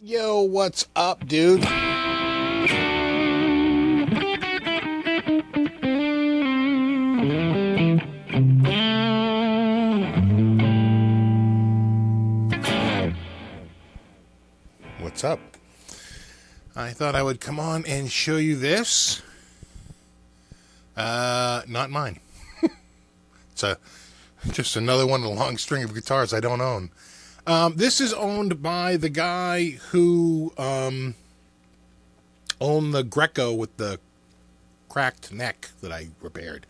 Yo, what's up, dude? What's up? I thought I would come on and show you this. Not mine. It's just another one in a long string of guitars I don't own. This is owned by the guy who owned the Greco with the cracked neck that I repaired.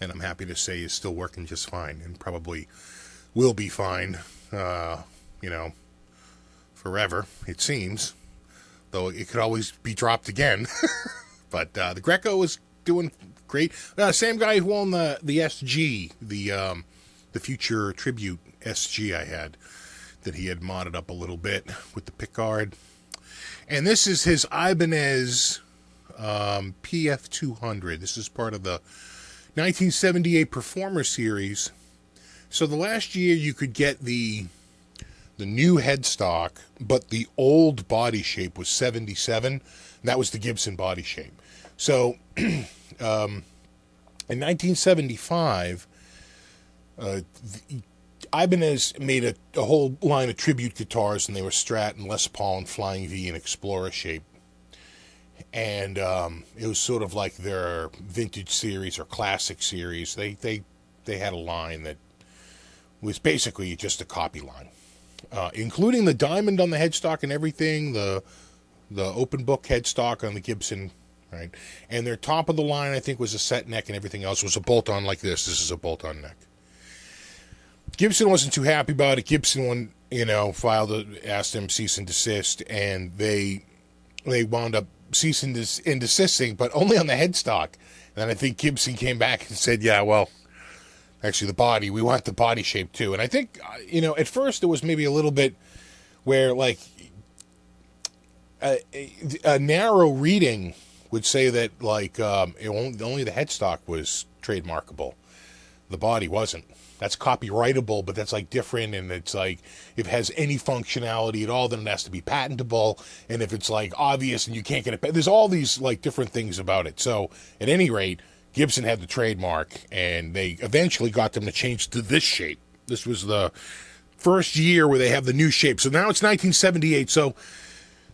And I'm happy to say is still working just fine and probably will be fine, forever, it seems. Though it could always be dropped again. But the Greco is doing great. Same guy who owned the SG, the future tribute SG I had, that he had modded up a little bit with the pickguard. And this is his Ibanez PF200. This is part of the 1978 Performer Series. So the last year you could get the new headstock, but the old body shape was 77. And that was the Gibson body shape. So in 1975, Ibanez made a whole line of tribute guitars, and they were Strat and Les Paul and Flying V and Explorer shape. And it was sort of like their vintage series or classic series. They had a line that was basically just a copy line, including the diamond on the headstock and everything, the open book headstock on the Gibson, right? And their top of the line, I think, was a set neck, and everything else was a bolt-on like this. This is a bolt-on neck. Gibson wasn't too happy about it. Gibson, asked them cease and desist, and they wound up cease and desisting, but only on the headstock. And I think Gibson came back and said, yeah, well, actually the body, we want the body shape too. And I think, at first it was maybe a little bit where, like, a narrow reading would say that, like, only the headstock was trademarkable. The body wasn't. That's copyrightable, but that's like different, and it's like if it has any functionality at all, then it has to be patentable. And if it's like obvious and you can't get it, there's all these like different things about it. So at any rate, Gibson had the trademark, and they eventually got them to change to this shape. This was the first year where they have the new shape. So now it's 1978. So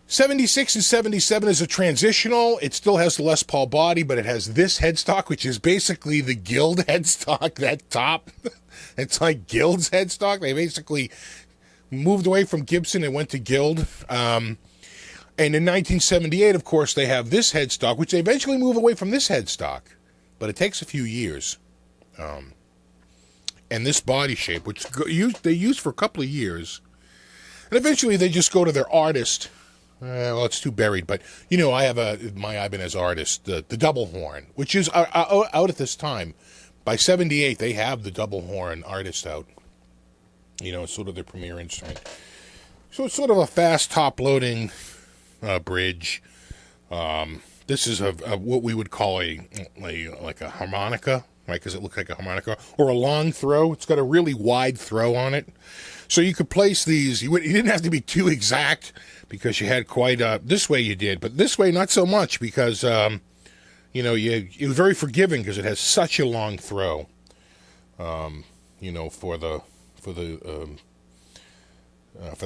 76 and 77 is a transitional. It still has the Les Paul body, but it has this headstock, which is basically the Guild headstock, that top. It's like Guild's headstock. They basically moved away from Gibson and went to Guild. And in 1978, of course, they have this headstock, which they eventually move away from this headstock. But it takes a few years. And this body shape, which they used for a couple of years. And eventually they just go to their artist. Well, it's too buried, but, I have my Ibanez artist, the double horn, which is out at this time. By 78, they have the double horn artist out. It's sort of their premier instrument. So it's sort of a fast top-loading bridge. This is what we would call a harmonica, right? Because it looks like a harmonica, or a long throw. It's got a really wide throw on it. So you could place these. You didn't have to be too exact, because you had quite this way you did, but this way not so much, because it was very forgiving because it has such a long throw. For the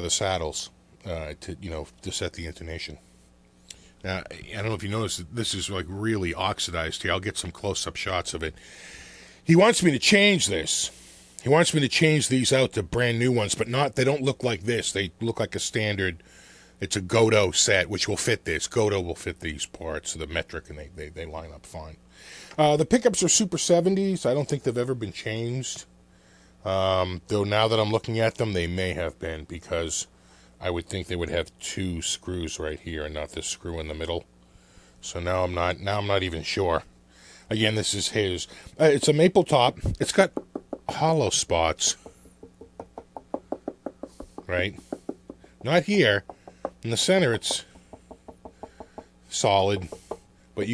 saddles, to set the intonation. Now, I don't know if you noticed, this is like really oxidized here. I'll get some close-up shots of it. He wants me to change this. He wants me to change these out to brand new ones, but they don't look like this. They look like a standard. It's a Godot set, which will fit this. Godot will fit these parts, the metric, and they line up fine. The pickups are Super 70s. I don't think they've ever been changed. Though now that I'm looking at them, they may have been, because I would think they would have two screws right here and not this screw in the middle. So now I'm not even sure. Again, this is his. It's a maple top. It's got hollow spots. Right? Not here. In the center, it's solid. But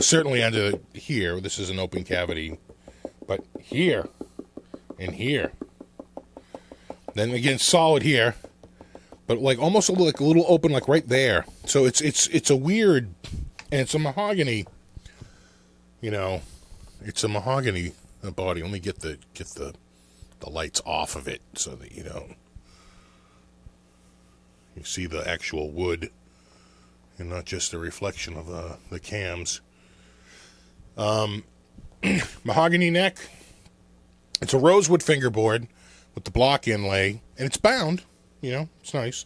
certainly under here, this is an open cavity. But here and here. Then again, solid here. but like almost like a little open, like right there. So it's a weird, and it's a mahogany. You know, it's a mahogany body. Let me get the lights off of it so that you see the actual wood and not just the reflection of the cams. Mahogany neck. It's a rosewood fingerboard with the block inlay, and it's bound. It's nice.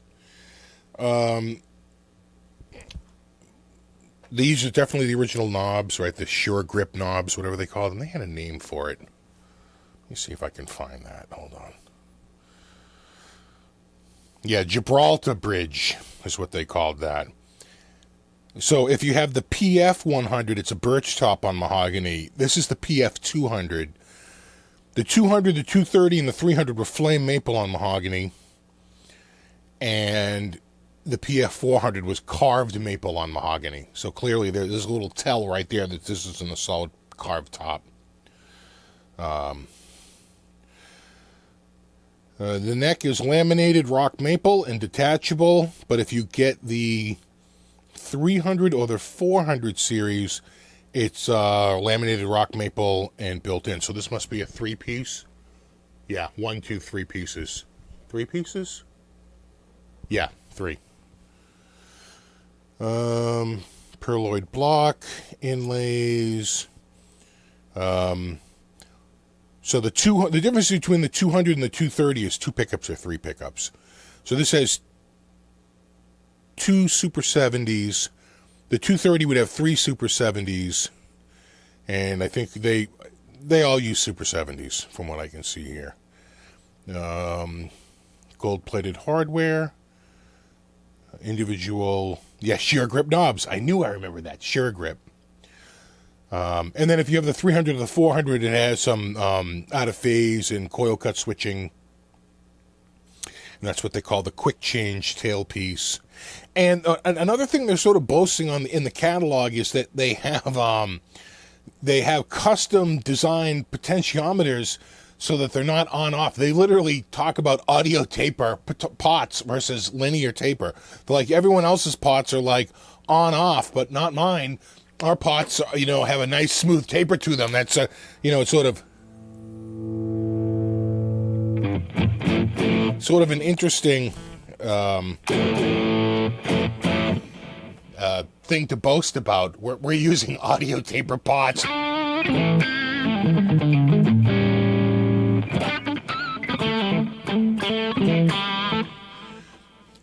These are definitely the original knobs, right? The Sure Grip knobs, whatever they call them. They had a name for it. Let me see if I can find that. Hold on. Yeah, Gibraltar Bridge is what they called that. So if you have the PF100, it's a birch top on mahogany. This is the PF200. The 200, the 230, and the 300 were flame maple on mahogany. And the PF400 was carved maple on mahogany. So clearly there's a little tell right there that this is in a solid carved top. The neck is laminated rock maple and detachable, but if you get the 300 or the 400 series, it's laminated rock maple and built in. So this must be a 3-piece. Yeah, 1, 2, 3 pieces. 3 pieces? Yeah, 3. Perloid block, inlays. So the difference between the 200 and the 230 is 2 pickups or 3 pickups. So this has 2 Super 70s. The 230 would have 3 Super 70s, and I think they all use Super 70s from what I can see here. Gold-plated hardware, individual, Sure Grip knobs. I knew I remembered that, Sure Grip. And then if you have the 300 or the 400, it has some out of phase and coil cut switching. And that's what they call the quick change tailpiece. And another thing they're sort of boasting on in the catalog is that they have custom designed potentiometers so that they're not on off. They literally talk about audio taper pots versus linear taper. They're like, everyone else's pots are like on off, but not mine. Our pots, have a nice smooth taper to them. That's it's sort of an interesting thing to boast about. We're using audio taper pots.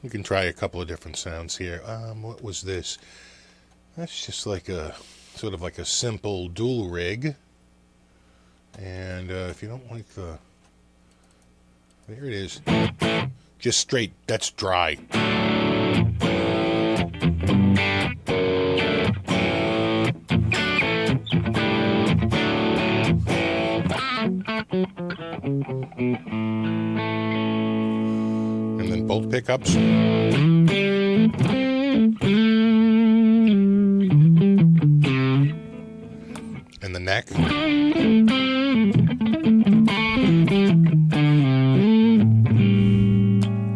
We can try a couple of different sounds here. What was this? That's just like a sort of like a simple dual rig. And if you don't like there it is. Just straight. That's dry. And then both pickups. And the neck.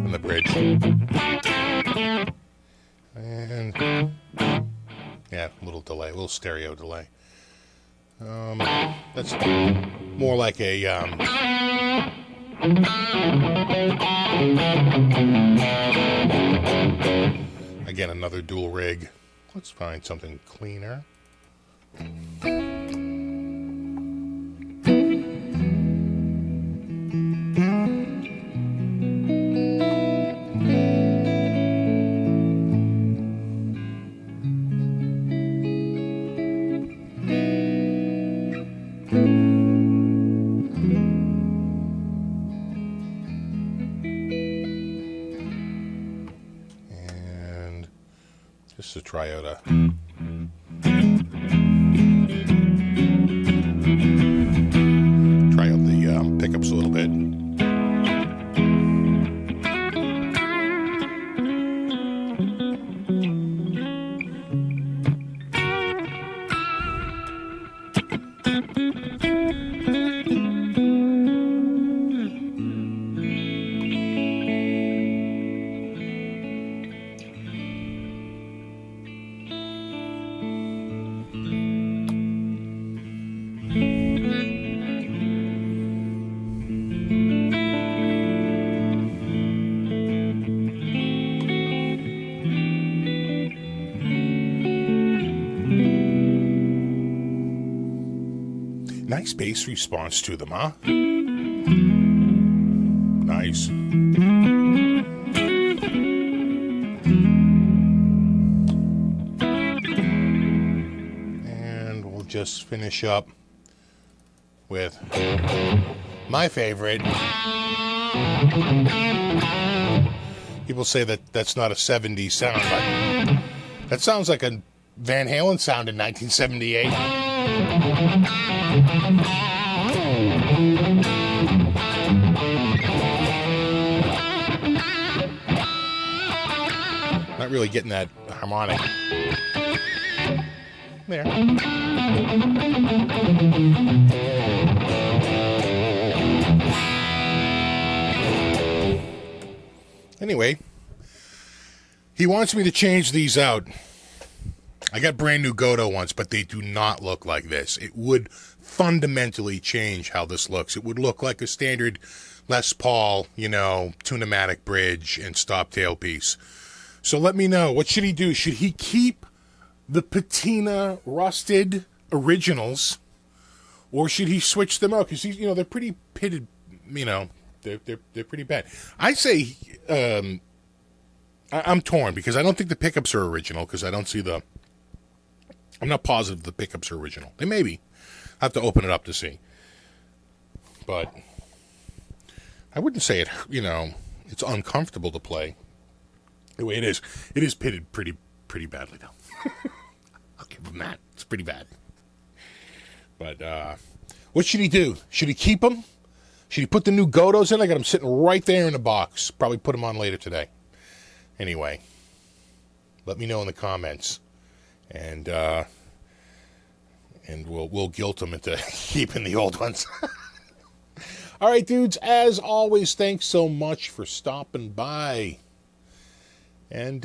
And the bridge. And yeah, a little delay, a little stereo delay. That's more like a again, another dual rig. Let's find something cleaner. And just to try out the pickups a little bit. Nice bass response to them, huh? Nice. And we'll just finish up with my favorite. People say that that's not a 70s sound, but that sounds like a Van Halen sound in 1978. Not really getting that harmonic. There. Anyway, he wants me to change these out. I got brand new Godo ones, but they do not look like this. It would fundamentally change how this looks. It would look like a standard Les Paul, tunematic bridge and stop tailpiece. So let me know. What should he do? Should he keep the patina rusted originals, or should he switch them out? Because they're pretty pitted. They're pretty bad. I say I'm torn because I don't think the pickups are original. Because I don't see the. I'm not positive the pickups are original. They may be. I have to open it up to see. But I wouldn't say it. It's uncomfortable to play. The way it is pitted pretty badly though. I'll give him that. It's pretty bad. But what should he do? Should he keep them? Should he put the new Godos in? I got them sitting right there in the box. Probably put them on later today. Anyway, let me know in the comments, and we'll guilt them into keeping the old ones. All right, dudes. As always, thanks so much for stopping by. And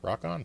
rock on.